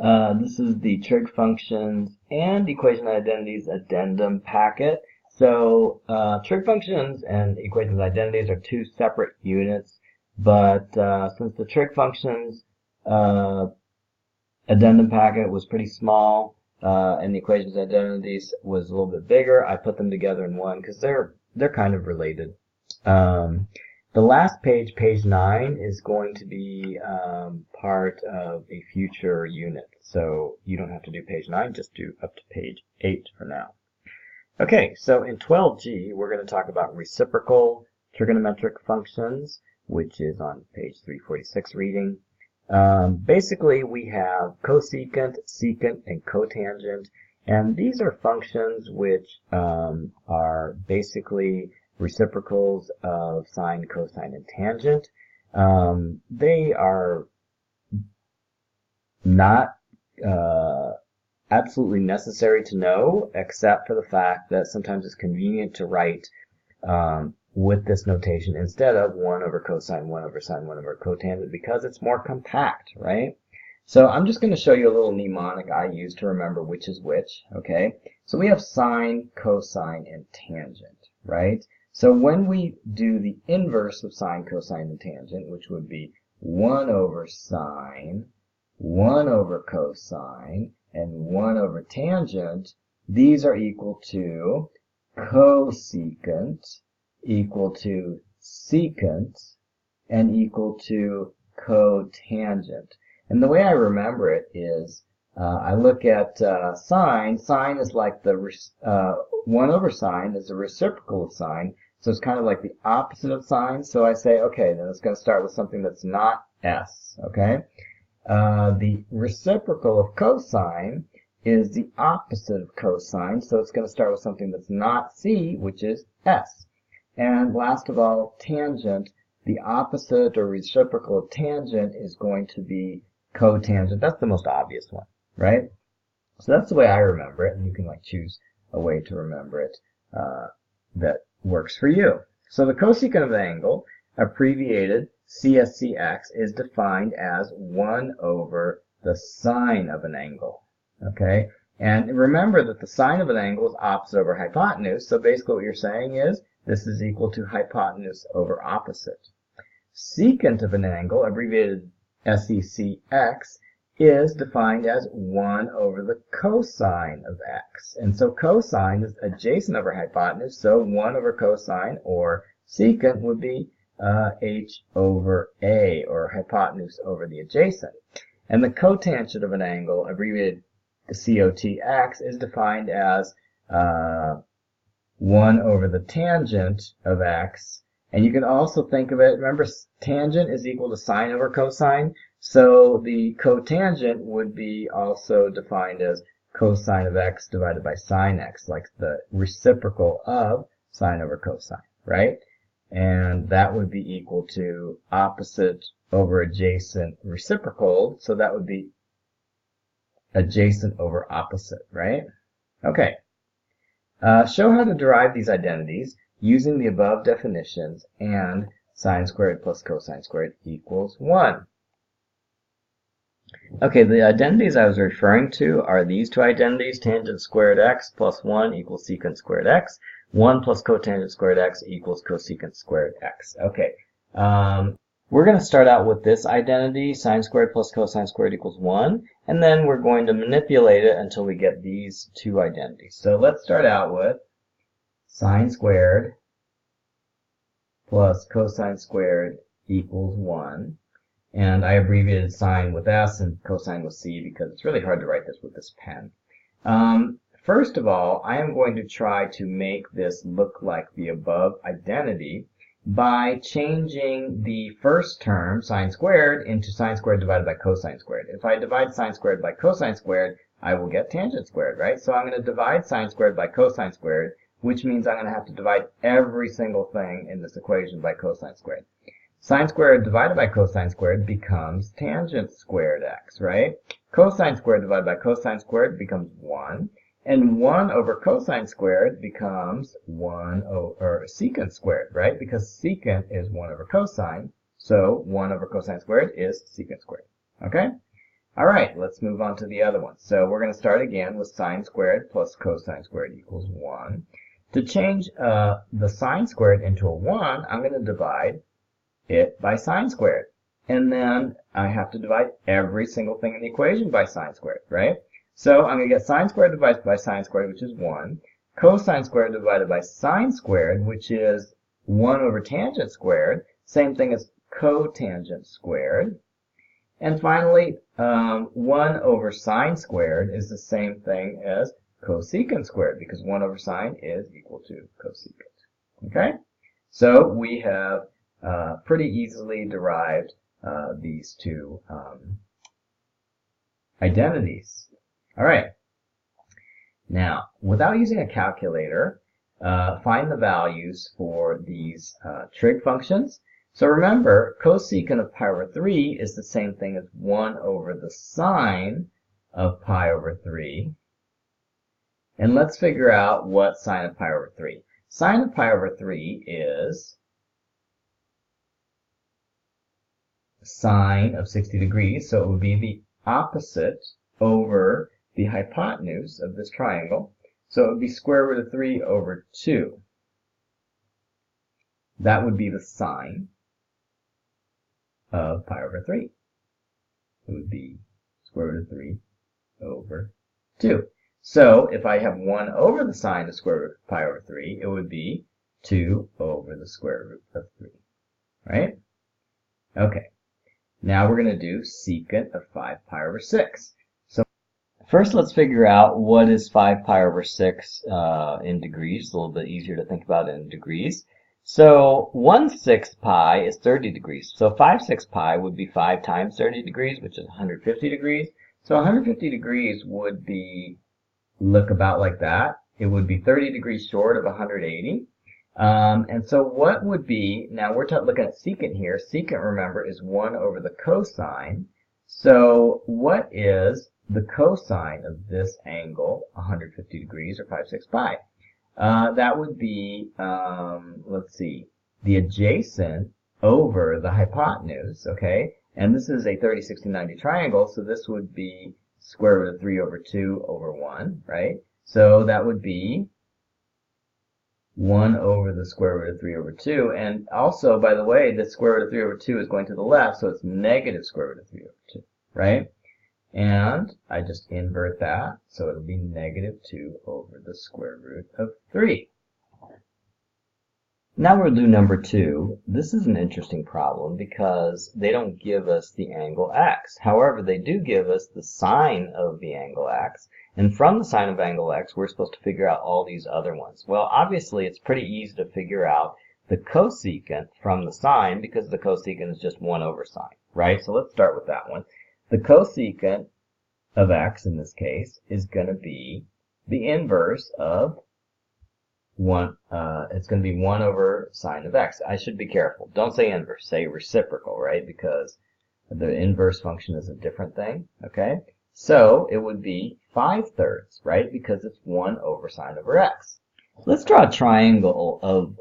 This is the trig functions and equation identities addendum packet. So trig functions and equations identities are two separate units, but since the trig functions uh, addendum packet was pretty small and the equations identities was a little bit bigger, I put them together in one because they're kind of related. Um, the last page, page 9, is going to be part of a future unit. So you don't have to do page 9, just do up to page 8 for now. Okay, so in 12G, we're going to talk about reciprocal trigonometric functions, which is on page 346 reading. Basically, we have cosecant, secant, and cotangent, and these are functions which are basically reciprocals of sine, cosine, and tangent. They are not absolutely necessary to know, except for the fact that sometimes it's convenient to write with this notation instead of 1 over cosine, 1 over sine, 1 over cotangent, because it's more compact, right? So I'm just going to show you a little mnemonic I use to remember which is which, okay? So we have sine, cosine, and tangent, right? So when we do the inverse of sine, cosine, and tangent, which would be 1 over sine, 1 over cosine, and 1 over tangent, these are equal to cosecant, equal to secant, and equal to cotangent. And the way I remember it is I look at sine. Sine is like the 1 over sine is a reciprocal of sine, so it's kind of like the opposite of sine. So I say, okay, then it's going to start with something that's not s, okay? The reciprocal of cosine is the opposite of cosine, so it's going to start with something that's not c, which is s. And last of all, tangent, the opposite or reciprocal of tangent is going to be cotangent. That's the most obvious one, right? So that's the way I remember it, and you can like choose a way to remember it that works for you. So the cosecant of an angle, abbreviated CSCX, is defined as 1 over the sine of an angle, okay? And remember that the sine of an angle is opposite over hypotenuse, so basically what you're saying is this is equal to hypotenuse over opposite. Secant of an angle, abbreviated SECX, is defined as 1 over the cosine of x. And so cosine is adjacent over hypotenuse, so 1 over cosine, or secant, would be h over a, or hypotenuse over the adjacent. And the cotangent of an angle, abbreviated COTX, is defined as 1 over the tangent of x. And you can also think of it, remember, tangent is equal to sine over cosine, so the cotangent would be also defined as cosine of x divided by sine x, like the reciprocal of sine over cosine, right? And that would be equal to opposite over adjacent reciprocal, so that would be adjacent over opposite, right? Okay. Show how to derive these identities using the above definitions and sine squared plus cosine squared equals 1. Okay, the identities I was referring to are these two identities, tangent squared x plus 1 equals secant squared x. 1 plus cotangent squared x equals cosecant squared x. Okay, we're going to start out with this identity, sine squared plus cosine squared equals 1, and then we're going to manipulate it until we get these two identities. So let's start out with sine squared plus cosine squared equals 1. And I abbreviated sine with s and cosine with c because it's really hard to write this with this pen. First of all, I am going to try to make this look like the above identity by changing the first term, sine squared, into sine squared divided by cosine squared. If I divide sine squared by cosine squared, I will get tangent squared, right? So I'm going to divide sine squared by cosine squared, which means I'm going to have to divide every single thing in this equation by cosine squared. Sine squared divided by cosine squared becomes tangent squared x, right? Cosine squared divided by cosine squared becomes 1. And 1 over cosine squared becomes 1 over secant squared, right? Because secant is 1 over cosine, so 1 over cosine squared is secant squared, okay? All right, let's move on to the other one. So we're going to start again with sine squared plus cosine squared equals 1. To change the sine squared into a 1, I'm going to divide it by sine squared. And then I have to divide every single thing in the equation by sine squared, right? So I'm going to get sine squared divided by sine squared, which is 1. Cosine squared divided by sine squared, which is 1 over tangent squared. Same thing as cotangent squared. And finally, 1 over sine squared is the same thing as cosecant squared, because 1 over sine is equal to cosecant. Okay? So we have pretty easily derived these two identities. All right. Now, without using a calculator, find the values for these trig functions. So remember, cosecant of pi over 3 is the same thing as 1 over the sine of pi over 3. And let's figure out what sine of pi over 3. Sine of pi over 3 is sine of 60 degrees, so it would be the opposite over the hypotenuse of this triangle. So it would be square root of 3 over 2. That would be the sine of pi over 3. It would be square root of 3 over 2. So if I have 1 over the sine of square root of pi over 3, it would be 2 over the square root of 3. Right? Okay. Now we're going to do secant of 5 pi over 6. So first let's figure out what is 5 pi over 6 in degrees. It's a little bit easier to think about it in degrees. So 1/6 pi is 30 degrees. So 5/6 pi would be 5 times 30 degrees, which is 150 degrees. So 150 degrees would look about like that. It would be 30 degrees short of 180. And so what would be, now we're looking at secant here. Secant, remember, is 1 over the cosine. So what is the cosine of this angle, 150 degrees, or 5/6 pi? That would be, let's see, the adjacent over the hypotenuse, okay? And this is a 30, 60, 90 triangle, so this would be square root of 3 over 2 over 1, right? So that would be 1 over the square root of 3 over 2. And also, by the way, the square root of 3 over 2 is going to the left, so it's negative square root of 3 over 2, right? And I just invert that, so it'll be negative 2 over the square root of 3. Now we'll do number 2. This is an interesting problem because they don't give us the angle x. However, they do give us the sine of the angle x. And from the sine of angle x, we're supposed to figure out all these other ones. Well, obviously, it's pretty easy to figure out the cosecant from the sine because the cosecant is just 1 over sine, right? So let's start with that one. The cosecant of x, in this case, is going to be the inverse of 1. It's going to be 1 over sine of x. I should be careful. Don't say inverse. Say reciprocal, right? Because the inverse function is a different thing, okay? So it would be 5/3, right? Because it's 1 over sine over x. Let's draw a triangle of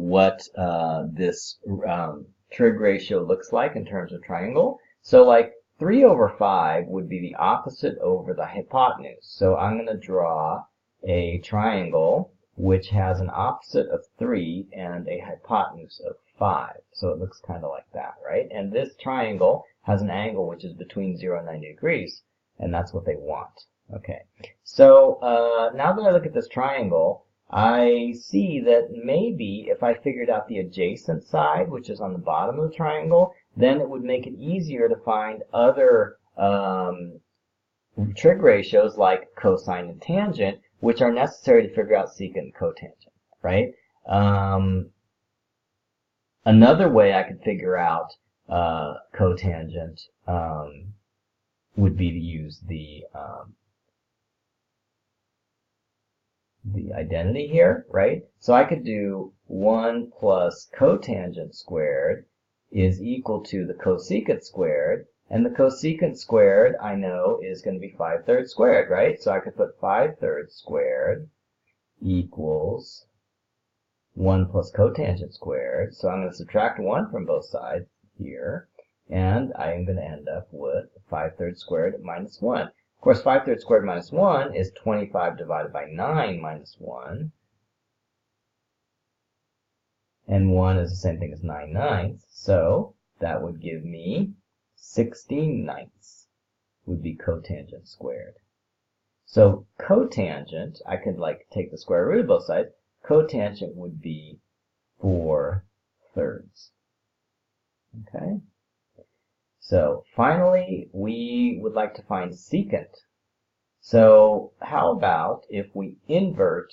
what this trig ratio looks like in terms of triangle. So like 3 over 5 would be the opposite over the hypotenuse. So I'm going to draw a triangle which has an opposite of 3 and a hypotenuse of 5. So it looks kind of like that, right? And this triangle has an angle which is between 0 and 90 degrees, and that's what they want. Okay, so now that I look at this triangle, I see that maybe if I figured out the adjacent side, which is on the bottom of the triangle, then it would make it easier to find other trig ratios like cosine and tangent, which are necessary to figure out secant and cotangent, right? Another way I could figure out cotangent would be to use the identity here, right? So I could do 1 plus cotangent squared is equal to the cosecant squared, and the cosecant squared, I know, is going to be 5/3 squared, right? So I could put 5/3 squared equals 1 plus cotangent squared. So I'm going to subtract 1 from both sides here. and I am going to end up with 5/3 squared minus 1. Of course, 5/3 squared minus 1 is 25 divided by 9 minus 1. And 1 is the same thing as 9/9, so that would give me 16/9 would be cotangent squared. So cotangent, I could like take the square root of both sides. Cotangent would be 4/3. Okay? So finally, we would like to find secant. So how about if we invert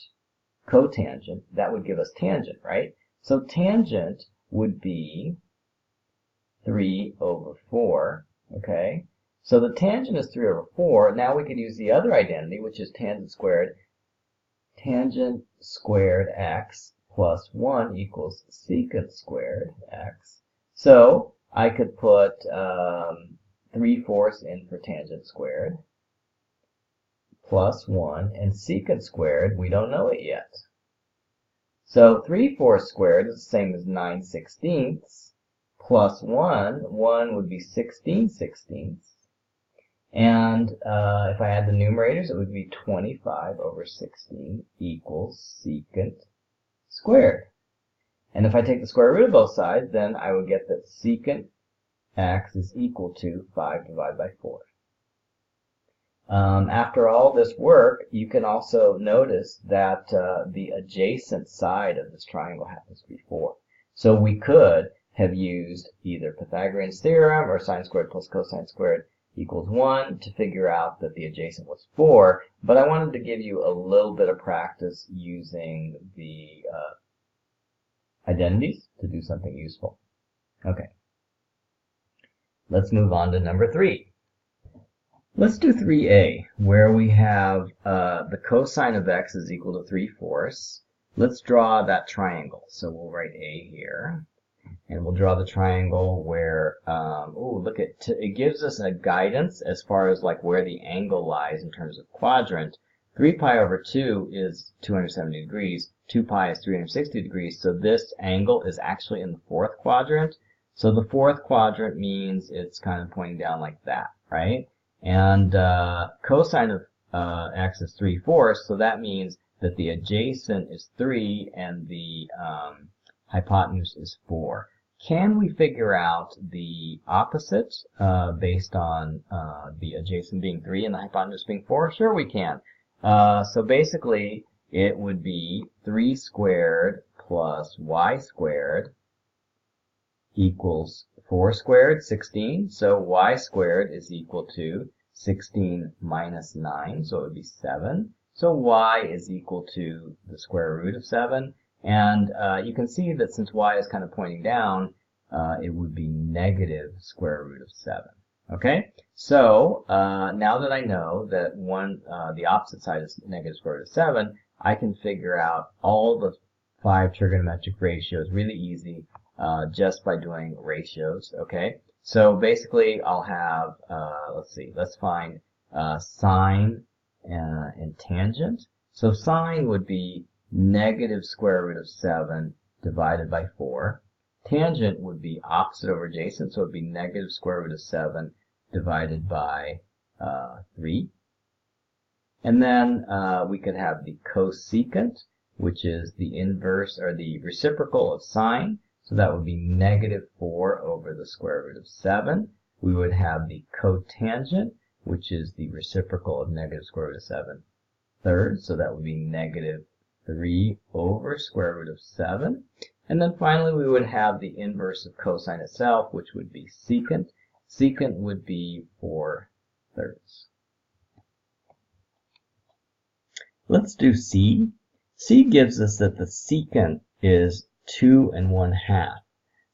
cotangent? That would give us tangent, right? So tangent would be 3/4, okay? So the tangent is 3/4. Now we could use the other identity, which is tangent squared. Tangent squared x plus 1 equals secant squared x. So I could put 3/4 in for tangent squared plus 1, and secant squared, we don't know it yet. So 3/4 squared is the same as 9/16 plus 1 would be 16/16. And if I add the numerators, it would be 25/16 equals secant squared. And if I take the square root of both sides, then I would get that secant x is equal to 5 divided by 4. After all this work, you can also notice that the adjacent side of this triangle happens to be 4. So we could have used either Pythagorean's theorem or sine squared plus cosine squared equals 1 to figure out that the adjacent was 4, but I wanted to give you a little bit of practice using the identities to do something useful. Okay. Let's move on to number 3. Let's do 3a, where we have the cosine of x is equal to 3/4. Let's draw that triangle. So we'll write a here. And we'll draw the triangle where, look at, it gives us a guidance as far as like where the angle lies in terms of quadrant. 3 pi over 2 is 270 degrees. 2 pi is 360 degrees. So this angle is actually in the 4th quadrant. So the 4th quadrant means it's kind of pointing down like that, right? And cosine of x is 3/4, so that means that the adjacent is 3 and the hypotenuse is 4. Can we figure out the opposite based on the adjacent being 3 and the hypotenuse being 4? Sure we can. So basically it would be 3 squared plus y squared equals 4 squared, 16. So y squared is equal to 16 minus 9, so it would be 7. So y is equal to the square root of 7. And you can see that since y is kind of pointing down, it would be negative square root of 7. Okay? So now that I know that the opposite side is negative square root of 7, I can figure out all the 5 trigonometric ratios really easy just by doing ratios. Okay? So basically I'll have, let's find sine and tangent. So sine would be negative square root of 7 divided by 4. Tangent would be opposite over adjacent, so it would be negative square root of 7 divided by 3. And then we could have the cosecant, which is the inverse or the reciprocal of sine. So that would be negative 4 over the square root of 7. We would have the cotangent, which is the reciprocal of negative square root of 7/3. So that would be negative 3 over square root of 7. And then finally we would have the inverse of cosine itself, which would be secant. Secant would be 4/3. Let's do C. C gives us that the secant is 2 1/2.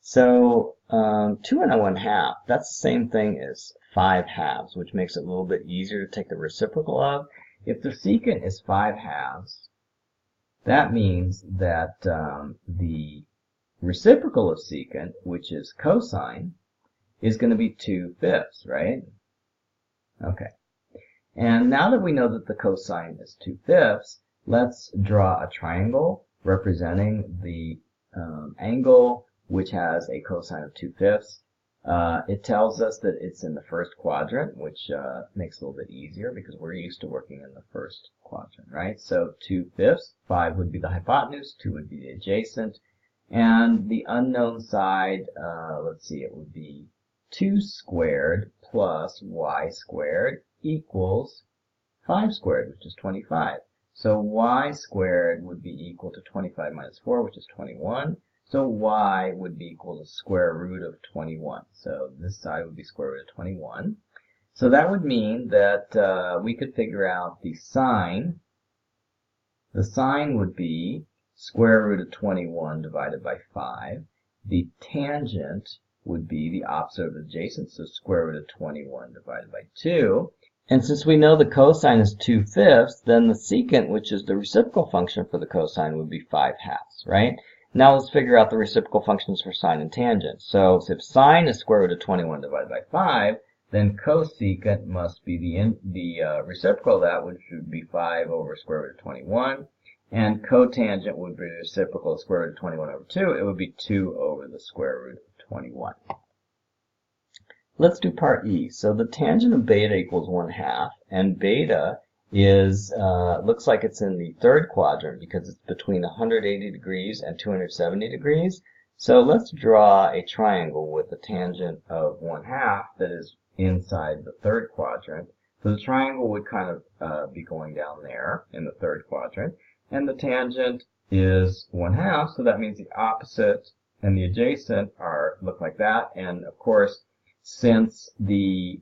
So 2 1/2, that's the same thing as 5/2, which makes it a little bit easier to take the reciprocal of. If the secant is 5/2, that means that the reciprocal of secant, which is cosine, is going to be 2/5, right? Okay. And now that we know that the cosine is 2/5, let's draw a triangle representing the angle which has a cosine of 2/5. It tells us that it's in the first quadrant, which makes it a little bit easier because we're used to working in the first quadrant, right? So 2/5, 5 would be the hypotenuse, 2 would be the adjacent, and the unknown side, let's see, it would be 2 squared plus y squared equals 5 squared, which is 25. So y squared would be equal to 25 minus 4, which is 21. So y would be equal to square root of 21. So this side would be square root of 21. So that would mean that we could figure out the sine. The sine would be square root of 21 divided by 5. The tangent would be the opposite of adjacent, so square root of 21 divided by 2. And since we know the cosine is 2/5, then the secant, which is the reciprocal function for the cosine, would be 5/2, right? Now let's figure out the reciprocal functions for sine and tangent. So if sine is square root of 21 divided by 5, then cosecant must be the reciprocal of that, which would be 5 over square root of 21. And cotangent would be the reciprocal of square root of 21 over 2. It would be 2 over the square root of 21. Let's do part E. So the tangent of beta equals 1/2, and beta is, looks like it's in the third quadrant because it's between 180 degrees and 270 degrees. So let's draw a triangle with a tangent of 1/2 that is inside the third quadrant. So the triangle would kind of be going down there in the third quadrant, and the tangent is 1/2, so that means the opposite and the adjacent look like that. And of course, since the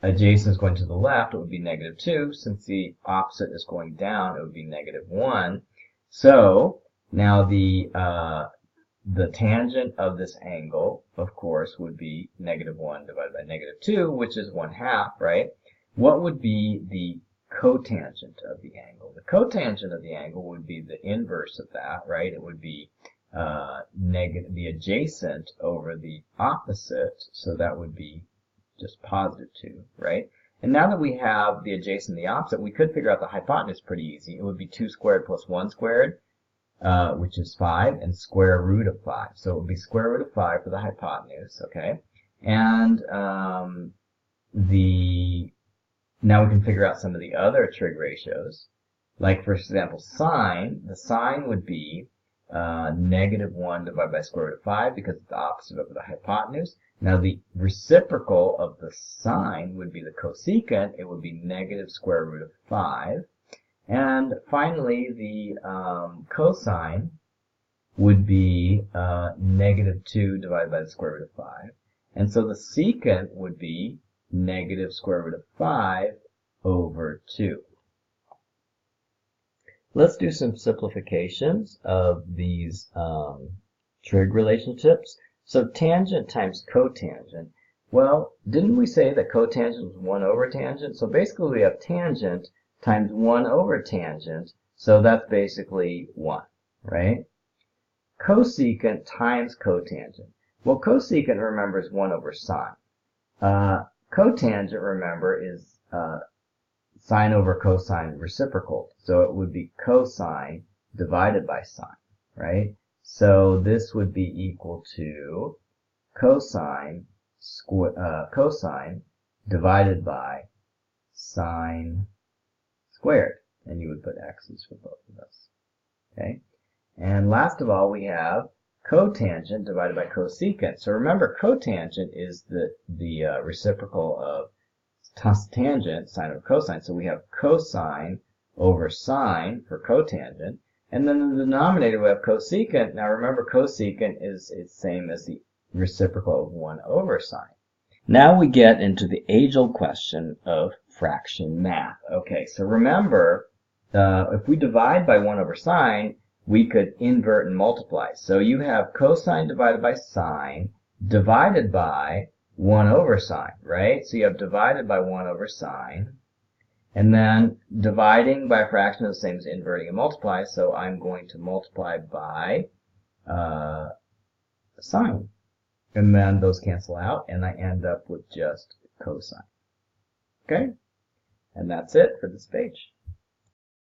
adjacent is going to the left, it would be -2. Since the opposite is going down, it would be -1. So now the tangent of this angle, of course, would be -1 divided by -2, which is 1/2, right? What would be the cotangent of the angle? The cotangent of the angle would be the inverse of that, right? It would be the adjacent over the opposite, so that would be just +2, right? And now that we have the adjacent and the opposite, we could figure out the hypotenuse pretty easy. It would be 2 squared plus 1 squared, which is 5, and square root of 5. So it would be square root of 5 for the hypotenuse, okay? And now we can figure out some of the other trig ratios. Like, for example, sine. The sine would be -1 divided by square root of 5 because it's the opposite of the hypotenuse. Now the reciprocal of the sine would be the cosecant. It would be negative square root of 5. And finally, the cosine would be -2 divided by the square root of 5. And so the secant would be negative square root of 5 over 2. Let's do some simplifications of these trig relationships. So tangent times cotangent. Well, didn't we say that cotangent was 1 over tangent? So basically we have tangent times 1 over tangent, so that's basically 1, right? Cosecant times cotangent. Well, cosecant, remember, is 1 over sine. Cotangent, remember, is sine over cosine reciprocal. So it would be cosine divided by sine, right? So this would be equal to cosine divided by sine squared. And you would put x's for both of those. Okay? And last of all, we have cotangent divided by cosecant. So remember, cotangent is the reciprocal of tangent, sine over cosine. So we have cosine over sine for cotangent. And then in the denominator we have cosecant. Now remember, cosecant is the same as the reciprocal of 1 over sine. Now we get into the age-old question of fraction math. Okay, so remember, if we divide by 1 over sine, we could invert and multiply. So you have cosine divided by sine divided by 1 over sine, right? So you have divided by 1 over sine. And then dividing by a fraction is the same as inverting and multiply, so I'm going to multiply by sine. And then those cancel out, and I end up with just cosine. Okay? And that's it for this page.